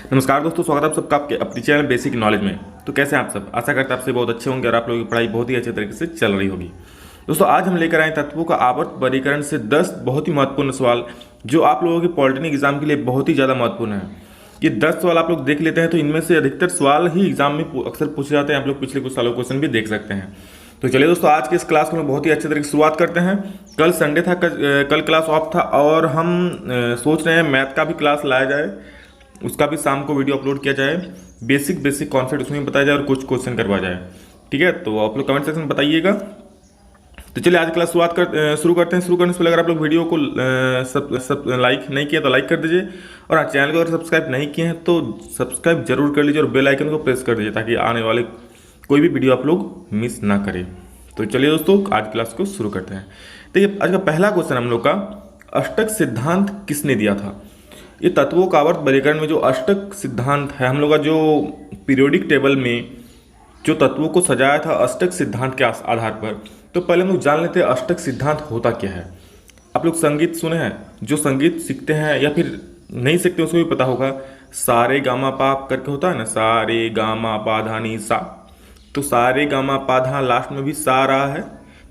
नमस्कार दोस्तों, स्वागत है आप सबका आपके अपने चैनल बेसिक नॉलेज में। तो कैसे हैं आप सब? आशा करते हैं आपसे बहुत अच्छे होंगे और आप लोगों की पढ़ाई बहुत ही अच्छे तरीके से चल रही होगी। दोस्तों आज हम लेकर आए तत्वों का आवर्त वर्गीकरण से 10 बहुत ही महत्वपूर्ण सवाल जो आप लोगों के पॉलिटेक्निक एग्जाम के लिए बहुत ही ज़्यादा महत्वपूर्ण है। ये 10 सवाल आप लोग देख लेते हैं तो इनमें से अधिकतर सवाल ही एग्जाम में अक्सर पूछे जाते हैं। आप लोग पिछले कुछ सालों क्वेश्चन भी देख सकते हैं। तो चलिए दोस्तों, आज के इस क्लास को हम बहुत ही अच्छे तरीके से शुरुआत करते हैं। कल संडे था, कल क्लास ऑफ था और हम सोच रहे हैं मैथ का भी क्लास लाया जाए, उसका भी शाम को वीडियो अपलोड किया जाए, बेसिक कॉन्सेप्ट उसमें बताया जाए और कुछ क्वेश्चन करवा जाए। ठीक है, तो आप लोग कमेंट सेक्शन में बताइएगा। तो चलिए आज क्लास शुरू करते हैं। शुरू करने से पहले अगर आप लोग वीडियो को सब लाइक नहीं किया तो लाइक कर दीजिए, और चैनल को अगर सब्सक्राइब नहीं किए हैं तो सब्सक्राइब जरूर कर लीजिए और बेल आइकन को प्रेस कर दीजिए ताकि आने वाले कोई भी वीडियो आप लोग मिस ना करें। तो चलिए दोस्तों, आज क्लास को शुरू करते हैं। देखिए, आज का पहला क्वेश्चन हम लोग का, अष्टक सिद्धांत किसने दिया था? ये तत्वों का आवर्त वर्गीकरण में जो अष्टक सिद्धांत है, हम लोग का जो पीरियोडिक टेबल में जो तत्वों को सजाया था अष्टक सिद्धांत के आधार पर। तो पहले हम लोग जान लेते हैं अष्टक सिद्धांत होता क्या है। आप लोग संगीत सुने हैं? जो संगीत सीखते हैं या फिर नहीं सीखते उसको भी पता होगा, सारे गामा पा करके होता है ना, सारे गामा पा धा नी सा। तो सारे गामा पा धा लास्ट में भी सा रहा है,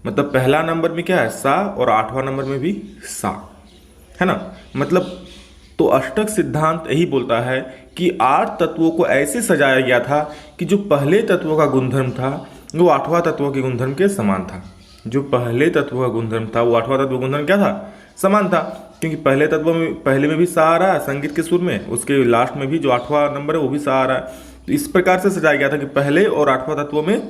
मतलब पहला नंबर में क्या है, सा, और 8वां नंबर में भी सा, है ना। मतलब तो अष्टक सिद्धांत यही बोलता है कि 8 तत्वों को ऐसे सजाया गया था कि जो पहले तत्वों का गुणधर्म था वो 8वां तत्वों के गुणधर्म के समान था। जो पहले तत्व का गुणधर्म था वो 8वां तत्व गुणधर्म क्या था, समान था। क्योंकि पहले तत्व में पहले में भी सा आ रहा है संगीत के सुर में, उसके लास्ट में भी जो 8वां नंबर है वो भी सा आ रहा है। तो इस प्रकार से सजाया गया था कि पहले और 8वां तत्वों में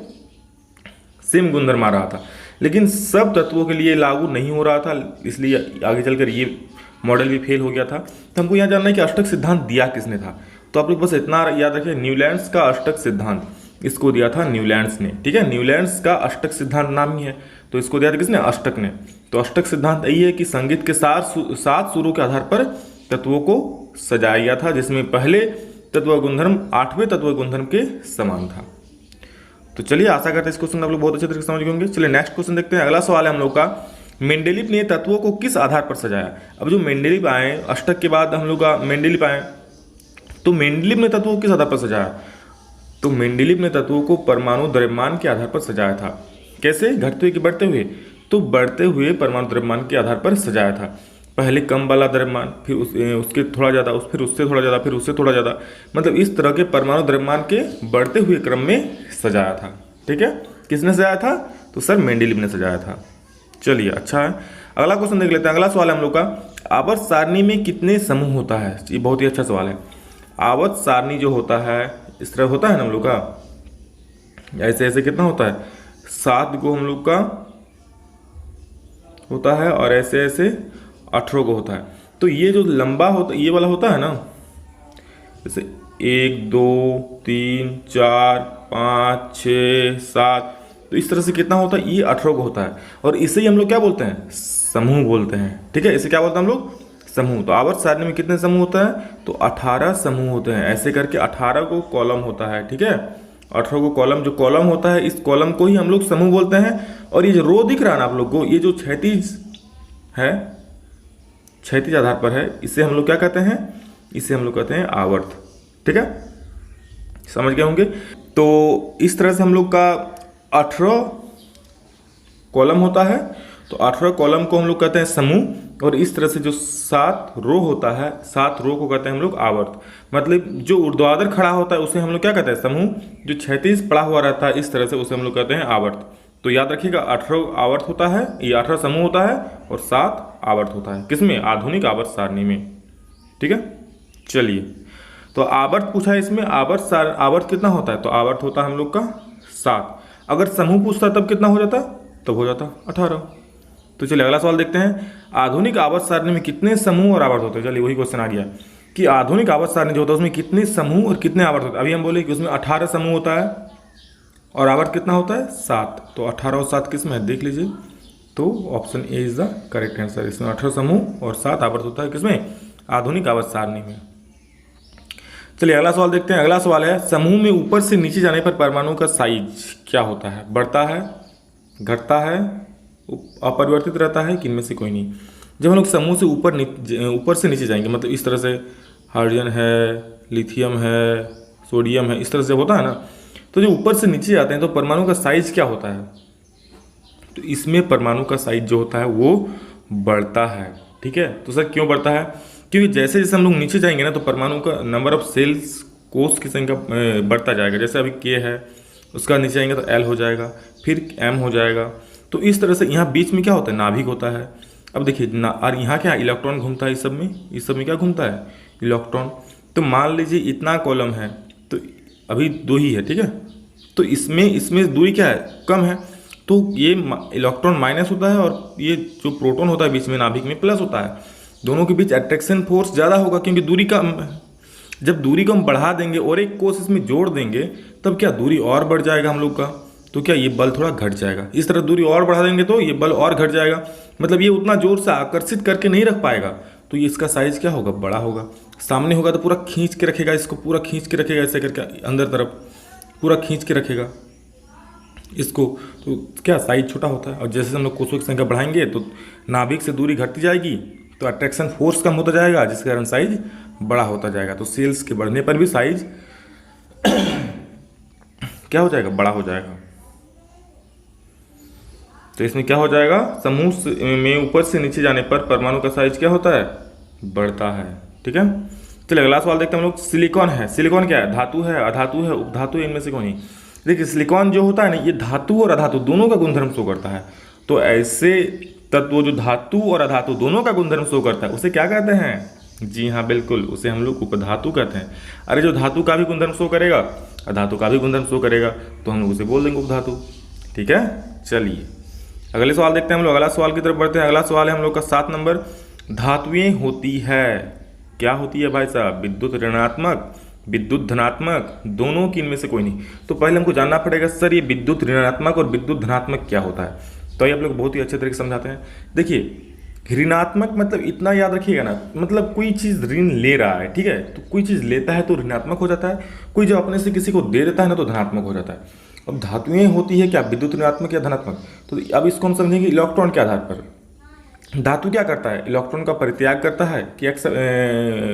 सेम गुणधर्म आ रहा था। लेकिन सब तत्वों के लिए लागू नहीं हो रहा था, इसलिए आगे चलकर ये मॉडल भी फेल हो गया था। तो हमको यहाँ जानना है कि अष्टक सिद्धांत दिया किसने था। तो आप लोग बस इतना याद रखिए, न्यूलैंड्स का अष्टक सिद्धांत, इसको दिया था न्यूलैंड्स ने। ठीक है, न्यूलैंड्स का अष्टक सिद्धांत नाम ही है, तो इसको दिया था किसने, अष्टक ने। तो अष्टक सिद्धांत यही है कि संगीत के 7 सुरों के आधार पर तत्वों को सजाया गया था, जिसमें पहले तत्व गुणधर्म 8वें तत्व गुणधर्म के समान था। तो चलिए, आशा करते हैं इस क्वेश्चन आप लोग बहुत अच्छे तरीके से समझ गए होंगे। चलिए नेक्स्ट क्वेश्चन देखते हैं। अगला सवाल है हम लोग का, मेंडेलीव ने तत्वों को किस आधार पर सजाया? अब जो मेंडेलीव आए, अष्टक के बाद हम लोग का मेंडेलीव आए, तो मेंडेलीव ने तत्वों को किस आधार पर सजाया? तो मेंडेलीव ने तत्वों को परमाणु द्रव्यमान के आधार पर सजाया था। कैसे? घटते हुए कि बढ़ते हुए? तो बढ़ते हुए परमाणु द्रव्यमान के आधार पर सजाया था। पहले कम वाला द्रव्यमान, फिर उसके थोड़ा ज़्यादा, फिर उससे थोड़ा ज़्यादा, फिर उससे थोड़ा ज़्यादा, मतलब इस तरह के परमाणु द्रव्यमान के बढ़ते हुए क्रम में सजाया था। ठीक है, किसने सजाया था? तो सर मेंडेलीव ने सजाया था। चलिए, अच्छा है। अगला क्वेश्चन देख लेते हैं। अगला सवाल है हम लोग का, आवर्त सारणी में कितने समूह होता है? ये बहुत ही अच्छा सवाल है। आवर्त सारणी जो होता है इस तरह होता है ना हम लोग का, ऐसे ऐसे कितना होता है, 7 को हम लोग का होता है और ऐसे ऐसे 18 को होता है। तो ये जो लंबा होता ये वाला होता है ना, जैसे 1 2 3 4 5 6 7, तो इस तरह से कितना होता है, ये 18 को होता है। और इसे ही हम लोग क्या बोलते हैं, समूह बोलते हैं। ठीक है, इसे क्या बोलते हैं हम लोग, समूह। तो आवर्त सारणी में कितने समूह होता है? तो 18 समूह होते हैं। ऐसे करके 18 को कॉलम होता है। ठीक है, 18 को कॉलम, जो कॉलम होता है इस कॉलम को ही हम लोग समूह बोलते हैं। और ये जो रो दिख रहा है ना आप लोग को, ये जो क्षैतिज है, क्षैतिज आधार पर है, इसे हम लोग क्या कहते हैं, इसे हम लोग कहते हैं आवर्त। ठीक है, समझ गए होंगे। तो इस तरह से हम लोग का 18 कॉलम होता है, तो 18 कॉलम को हम लोग कहते हैं समूह। और इस तरह से जो 7 रो होता है, 7 रो को कहते हैं हम लोग आवर्त। मतलब जो ऊर्ध्वाधर खड़ा होता है उसे हम लोग क्या कहते हैं, समूह। जो क्षैतिज पड़ा हुआ रहता है इस तरह से, उसे हम लोग कहते हैं आवर्त। तो याद रखिएगा, 18 आवर्त होता है, ये 18 समूह होता है और 7 आवर्त होता है। किसमें? आधुनिक आवर्त सारणी में। ठीक है, चलिए, तो आवर्त पूछा है इसमें। आवर्त कितना होता है? तो आवर्त होता है हम लोग का 7। अगर समूह पूछता तब कितना हो जाता? तब हो जाता 18। तो चलिए अगला सवाल देखते हैं। आधुनिक आवर्त सारणी में कितने समूह और आवर्त होते हैं? चलिए वही क्वेश्चन आ गया कि आधुनिक आवर्त सारणी जो होता है उसमें कितने समूह और कितने आवर्त होते हैं। अभी हम बोले कि उसमें 18 समूह होता है और आवर्त कितना होता है? 7। तो 18 और 7 किस में है, देख लीजिए। तो option A is the correct answer. इसमें 18 समूह और 7 आवर्त होता है। किसमें? आधुनिक आवर्त सारणी में। चलिए अगला सवाल देखते हैं। अगला सवाल है, समूह में ऊपर से नीचे जाने पर परमाणु का साइज क्या होता है? बढ़ता है, घटता है, अपरिवर्तित रहता है कि इनमें से कोई नहीं? जब हम लोग समूह से ऊपर से नीचे जाएंगे, मतलब इस तरह से हाइड्रोजन है, लिथियम है, सोडियम है, इस तरह से होता है ना। तो जो ऊपर से नीचे आते हैं तो परमाणु का साइज क्या होता है, तो इसमें परमाणु का साइज जो होता है वो बढ़ता है। ठीक है, तो सर क्यों बढ़ता है, क्योंकि जैसे जैसे हम लोग नीचे जाएंगे ना तो परमाणु का नंबर ऑफ सेल्स कोष की संख्या बढ़ता जाएगा। जैसे अभी K है, उसका नीचे आएंगे तो L हो जाएगा, फिर M हो जाएगा। तो इस तरह से यहाँ बीच में क्या होता है, नाभिक होता है। अब देखिए और यहाँ क्या इलेक्ट्रॉन घूमता है, इस सब में क्या घूमता है, इलेक्ट्रॉन। तो मान लीजिए इतना कॉलम है, तो अभी 2 ही है, ठीक है। तो इसमें दूरी क्या है, कम है, तो ये इलेक्ट्रॉन माइनस होता है और ये जो प्रोटॉन होता है बीच में नाभिक में प्लस होता है। दोनों के बीच अट्रैक्शन फोर्स ज़्यादा होगा क्योंकि दूरी कम है। जब दूरी को हम बढ़ा देंगे और एक कोष इसमें जोड़ देंगे तब क्या दूरी और बढ़ जाएगा हम लोग का, तो क्या ये बल थोड़ा घट जाएगा। इस तरह दूरी और बढ़ा देंगे तो ये बल और घट जाएगा, मतलब ये उतना जोर से आकर्षित करके नहीं रख पाएगा, तो ये इसका साइज क्या होगा, बड़ा होगा। सामने होगा तो पूरा खींच के रखेगा, इसको पूरा खींच के रखेगा, ऐसे करके अंदर तरफ पूरा खींच के रखेगा इसको, तो क्या साइज छोटा होता है। और जैसे हम लोग कोषों की संख्या बढ़ाएंगे तो नाभिक से दूरी घटती जाएगी, तो अट्रैक्शन फोर्स कम होता जाएगा, जिसके कारण साइज बड़ा होता जाएगा। तो सेल्स के बढ़ने पर भी साइज क्या हो जाएगा, बड़ा हो जाएगा। तो इसमें क्या हो जाएगा, समूह में ऊपर से नीचे जाने पर परमाणु का साइज क्या होता है, बढ़ता है। ठीक है, चलिए अगला सवाल देखते हैं हम लोग। सिलिकॉन है, सिलिकॉन क्या है, धातु है, अधातु है, उपधातु है, इनमें से कौन है। देखिए सिलिकॉन जो होता है ना, ये धातु और अधातु दोनों का गुणधर्म शो करता है। तो ऐसे तत्व जो धातु और अधातु दोनों का गुणधर्म शो करता है उसे क्या कहते हैं, जी हाँ बिल्कुल, उसे हम लोग उपधातु कहते हैं। अरे जो धातु का भी गुणधर्म शो करेगा, अधातु का भी गुणधर्म शो करेगा, तो हम लोग उसे बोल देंगे उपधातु। ठीक है, चलिए अगले सवाल देखते हैं हम लोग। अगला सवाल की तरफ बढ़ते हैं। अगला सवाल है हम लोग का 7 नंबर। धातुएं होती है, क्या होती है भाई साहब, विद्युत ऋणात्मक, विद्युत धनात्मक, दोनों की इनमें से कोई नहीं। तो पहले हमको जानना पड़ेगा सर ये विद्युत ऋणात्मक और विद्युत धनात्मक क्या होता है। तो ये आप लोग बहुत ही अच्छे तरीके से समझाते हैं। देखिए ऋणात्मक मतलब इतना याद रखिएगा ना, मतलब कोई चीज़ ऋण ले रहा है, ठीक है, तो कोई चीज़ लेता है तो ऋणात्मक हो जाता है, कोई जो अपने से किसी को दे देता है ना तो धनात्मक हो जाता है। अब धातुएं होती है क्या, विद्युत ऋणात्मक या धनात्मक। तो अब इसको हम समझेंगे इलेक्ट्रॉन के आधार पर। धातु क्या करता है, इलेक्ट्रॉन का परित्याग करता है कि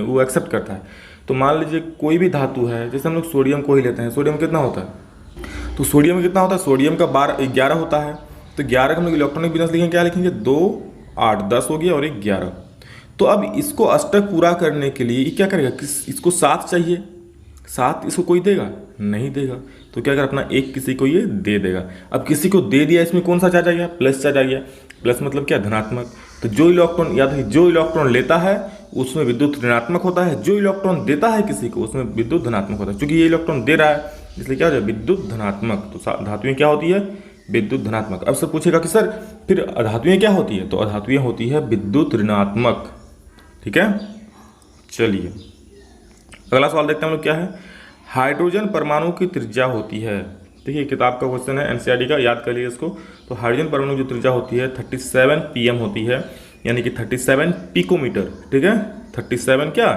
वो एक्सेप्ट करता है। तो मान लीजिए कोई भी धातु है, जैसे हम लोग सोडियम को ही लेते हैं, सोडियम कितना होता है, तो सोडियम कितना होता है, सोडियम का 11 होता है। तो 11 का हम लोग इलेक्ट्रॉनिक बैलेंस लिखेंगे, क्या लिखेंगे, 2 8 10 हो गया और 11। तो अब इसको अष्टक पूरा करने के लिए क्या करेगा, इसको 7 चाहिए, 7 इसको कोई देगा, नहीं देगा। तो क्या कर अपना एक किसी को ये दे देगा। अब किसी को दे दिया, इसमें कौन सा चार्ज आ गया, प्लस चार्ज आ गया। प्लस मतलब क्या, धनात्मक। तो जो इलेक्ट्रॉन, याद रखिए, जो इलेक्ट्रॉन लेता है उसमें विद्युत ऋणात्मक होता है, जो इलेक्ट्रॉन देता है किसी को उसमें विद्युत धनात्मक होता है। क्योंकि ये इलेक्ट्रॉन दे रहा है इसलिए क्या हो जाए, विद्युत धनात्मक। तो धातुएं क्या होती है, विद्युत धनात्मक। अब सर पूछेगा कि सर फिर अधातुएं क्या होती है, तो अधातुएं होती है विद्युत ऋणात्मक। ठीक है, चलिए अगला सवाल देखते हैं हम लोग क्या है। हाइड्रोजन परमाणु की त्रिज्या होती है, देखिए किताब का क्वेश्चन है, एनसीईआरटी का, याद कर लीजिए इसको। तो हाइड्रोजन परमाणु की त्रिज्या होती है 37 pm होती है, यानी कि 37 पिकोमीटर। ठीक है, 37 क्या,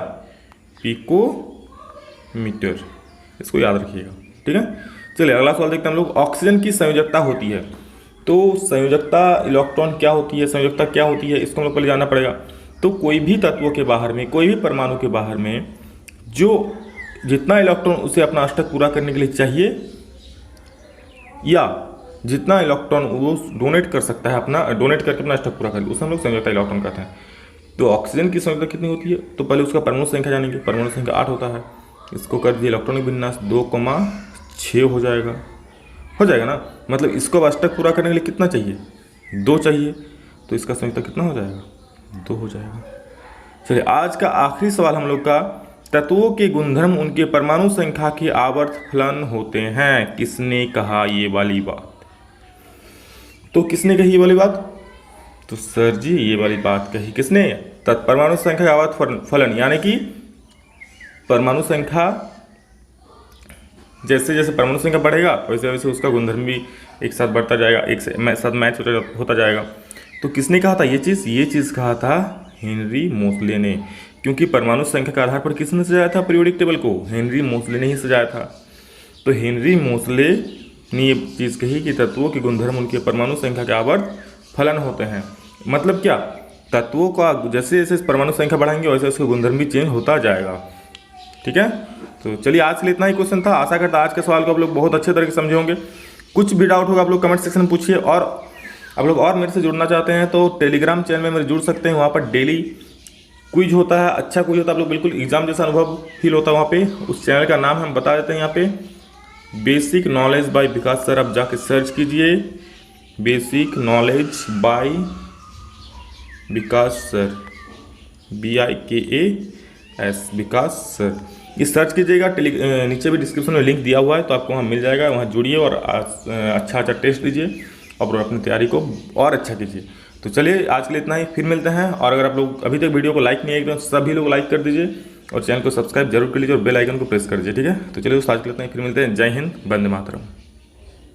पिकोमीटर, इसको याद रखिएगा। ठीक है, चलिए अगला सवाल देखते हैं हम लोग। ऑक्सीजन की संयोजकता होती है, तो संयोजकता इलेक्ट्रॉन क्या होती है, संयोजकता क्या होती है, इसको हम लोग पहले जानना पड़ेगा। तो कोई भी तत्वों के बाहर में, कोई भी परमाणु के बाहर में जो जितना इलेक्ट्रॉन उसे अपना अष्टक पूरा करने के लिए चाहिए, या जितना इलेक्ट्रॉन वो डोनेट कर सकता है, अपना डोनेट करके अपना अष्टक पूरा कर ले, उसे हम लोग संयोजकता इलेक्ट्रॉन कहते हैं। तो ऑक्सीजन की संयोजकता कितनी होती है, तो पहले उसका परमाणु संख्या जानेंगे। परमाणु संख्या 8 होता है, इसको कर दिए इलेक्ट्रॉनिक विन्यास 2,6 हो जाएगा ना। मतलब इसको अष्टक पूरा करने के लिए कितना चाहिए, 2 चाहिए, तो इसका संयोजकता कितना हो जाएगा, 2 हो जाएगा। चलिए आज का आखिरी सवाल हम लोग का, तत्वों के गुणधर्म उनके परमाणु संख्या के आवर्त फलन होते हैं, किसने कहा ये वाली बात, तो किसने कही ये वाली बात, तो सर जी ये वाली बात कही किसने, परमाणु संख्या का आवर्त फलन, यानी कि परमाणु संख्या जैसे जैसे परमाणु संख्या बढ़ेगा वैसे वैसे उसका गुणधर्म भी एक साथ बढ़ता जाएगा, एक साथ मैच होता जाएगा। तो किसने कहा था ये चीज़ कहा था हेनरी मोसले ने, क्योंकि परमाणु संख्या के आधार पर किसने सजाया था पीरियोडिक टेबल को, हेनरी मोसले ने ही सजाया था। तो हेनरी मोसले ने ये चीज़ कही कि तत्वों के गुणधर्म उनके परमाणु संख्या के आवर्त फलन होते हैं। मतलब क्या, तत्वों का जैसे जैसे परमाणु संख्या बढ़ाएंगे वैसे उसका गुणधर्म भी चेंज होता जाएगा। ठीक है। तो चलिए आज के लिए इतना ही क्वेश्चन था। आशा करता आज के सवाल को आप लोग बहुत अच्छे तरीके से समझे होंगे। कुछ भी डाउट होगा आप लोग कमेंट सेक्शन में पूछिए, और आप लोग और मेरे से जुड़ना चाहते हैं तो टेलीग्राम चैनल में मेरे जुड़ सकते हैं। वहाँ पर डेली क्विज होता है, अच्छा क्विज होता है, आप लोग बिल्कुल एग्जाम जैसा अनुभव फील होता है वहाँ पे। उस चैनल का नाम हम बता देते हैं यहाँ पे, basic knowledge by Vikas sir. आप जाके सर्च कीजिए basic knowledge by Vikas sir, BIKAS Vikas sir. ये सर्च कीजिएगा, नीचे भी डिस्क्रिप्शन में लिंक दिया हुआ है, तो आपको वहाँ मिल जाएगा। वहाँ जुड़िए और अच्छा टेस्ट दीजिए और अपनी तैयारी को और अच्छा कीजिए। तो चलिए आज के लिए इतना ही, फिर मिलते हैं। और अगर आप लोग अभी तक वीडियो को लाइक नहीं किया तो सभी लोग लाइक कर दीजिए और चैनल को सब्सक्राइब जरूर कर लीजिए और बेल आइकन को प्रेस कर दीजिए, ठीक है। तो चलिए दोस्तों आज के लिए इतना ही, फिर मिलते हैं। जय हिंद, वंदे मातरम।